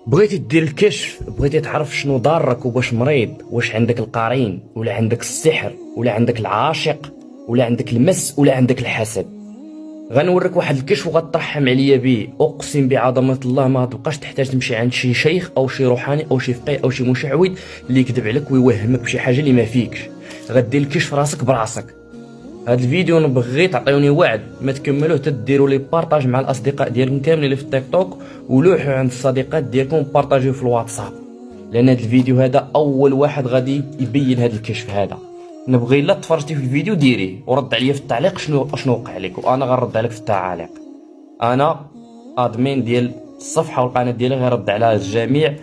بغيتي دير الكشف، بغيتي تعرف شنو ضارك وباش مريض، واش عندك القرين ولا عندك السحر ولا عندك العاشق ولا عندك المس ولا عندك الحسد. غنوريك واحد الكشف وغترحم عليا به، اقسم بعظمه الله ما تبقاش تحتاج تمشي عند شي شيخ او شي روحاني او شي فقيه او شي مشعوذ اللي يكذب عليك ويوهمك بشي حاجه اللي ما فيكش. غدير الكشف راسك براسك. هاد الفيديو نبغي تعطيوني وعد ما تكملوه تديروا لي بارطاج مع الاصدقاء ديالكم كاملين اللي في التيك توك، ولوحوا عند الصديقات ديالكم بارطاجيوه في الواتساب، لان هاد الفيديو هذا اول واحد غادي يبين هاد الكشف هذا. نبغي الا تفرجتي في الفيديو ديريه ورد عليا في التعليق شنو وقع لك، وانا غنرد عليك في التعاليق. انا ادمين ديال الصفحه والقناه ديالي غيرد على جميع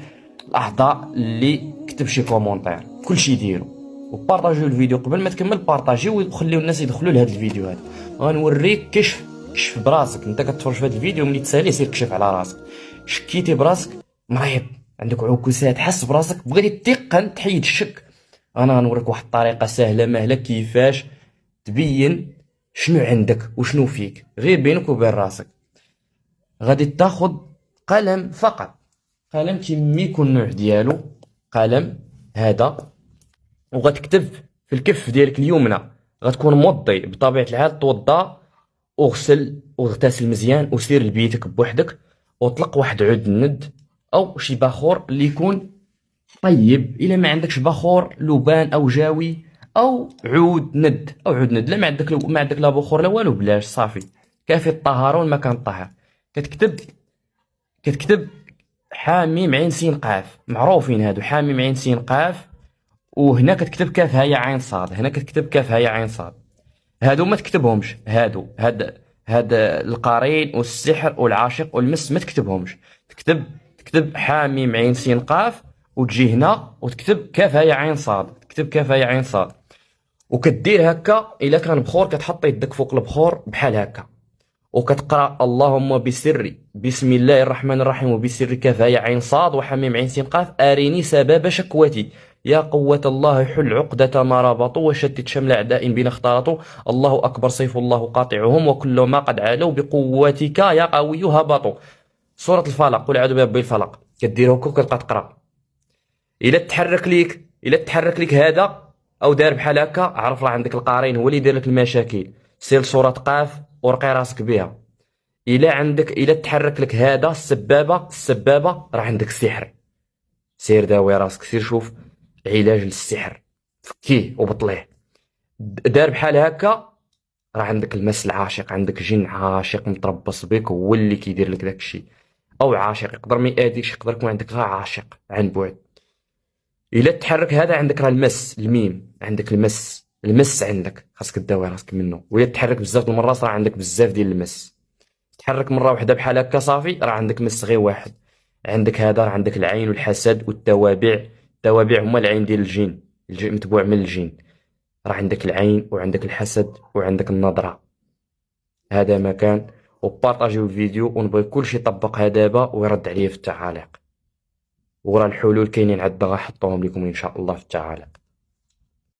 الاعضاء اللي كتب شي كومونتير. كلشي ديروا وبارطاجيو الفيديو قبل ما تكمل، بارطاجيو وخليو الناس يدخلوا لهذا الفيديو هذا. غنوريك كشف براسك. انت كتفرج في هذا الفيديو ملي تسالي سير كشف على راسك. شكيتي براسك مريض، عندك عكوسات، حس براسك، بغيتي تيقن تحيد الشك، انا غنوريك واحد الطريقه سهله مهله كيفاش تبين شنو عندك وشنو فيك غير بينك وبين راسك. غادي تاخذ قلم فقط، قلم كيما يكون النوع ديالو، قلم هذا، وغتكتب في الكف ديالك اليمنى. غتكون موضي بطبيعه الحال، توضا واغتسل مزيان وسير لبيتك بوحدك، وطلق واحد عود الند او شي باخور اللي يكون طيب. الا ما عندكش باخور لبان او جاوي او عود ند لا ما عندك لا بخور لا والو، بلاش صافي، كافي الطهاره والمكان الطاهر. كتكتب حاميم عين سين قاف، معروفين هادو حاميم عين سين قاف. وهنا كتكتب كاف هاء عين صاد، هنا كتكتب كاف هاء عين صاد. هادو ما تكتبهمش، هاد القرين والسحر والعاشق والمس ما تكتبهمش. تكتب حاميم عين سين قاف، وتجي هنا وتكتب كاف هاء عين صاد، تكتب كاف هاء عين صاد. وكدير هكا، الا كان بخور كتحط يدك فوق البخور بحال هكا، وكتقرا اللهم بسري بسم الله الرحمن الرحيم وبسر كاف هاء عين صاد وحميم عين سين قاف اريني سبب شكوتي، يا قوة الله حل عقدة ما ربطوا وشتت شمل أعداء بنا اختلطوا، الله أكبر سيف الله قاطعهم وكل ما قد عالوا بقوتك يا قوي هبطوا. سورة الفلق، قل أعوذ برب الفلق. كدير هكا وكتبقى تقرا. إلا تحرك ليك هذا أو دار بحال هكا، عرف راه عندك القارين هو اللي يدير لك المشاكل. سير سورة قاف ورقي راسك بها. إلا تحرك لك هذا السبابة راه عندك السحر. سير داوي راسك، سير شوف علاج للسحر، فكيه وبطليه. دار بحال هكا راه عندك المس العاشق، عندك جن عاشق متربص بك هو اللي كيدير لك داكشي، او عاشق يقدر ما يأذيكش، يقدر يكون عندك غير عاشق عن بعد. الا تحرك هذا عندك راه المس الميم، عندك المس عندك خاصك تداوي راسك منه. وإلا تحرك بزاف المرات راه عندك بزاف ديال المس. تحرك مره واحده بحال هكا صافي راه عندك مس غير واحد. عندك هذا راه عندك العين والحسد والتوابع. التوابع هما العين ديال الجن متبوع من الجن. راه عندك العين وعندك الحسد وعندك النظرة. هذا مكان. وبارطاجيو الفيديو، ونبغي كلشي يطبقها دابا ويرد عليا في التعاليق. وراه الحلول كاينين عندنا غنحطوهم لكم ان شاء الله في التعاليق.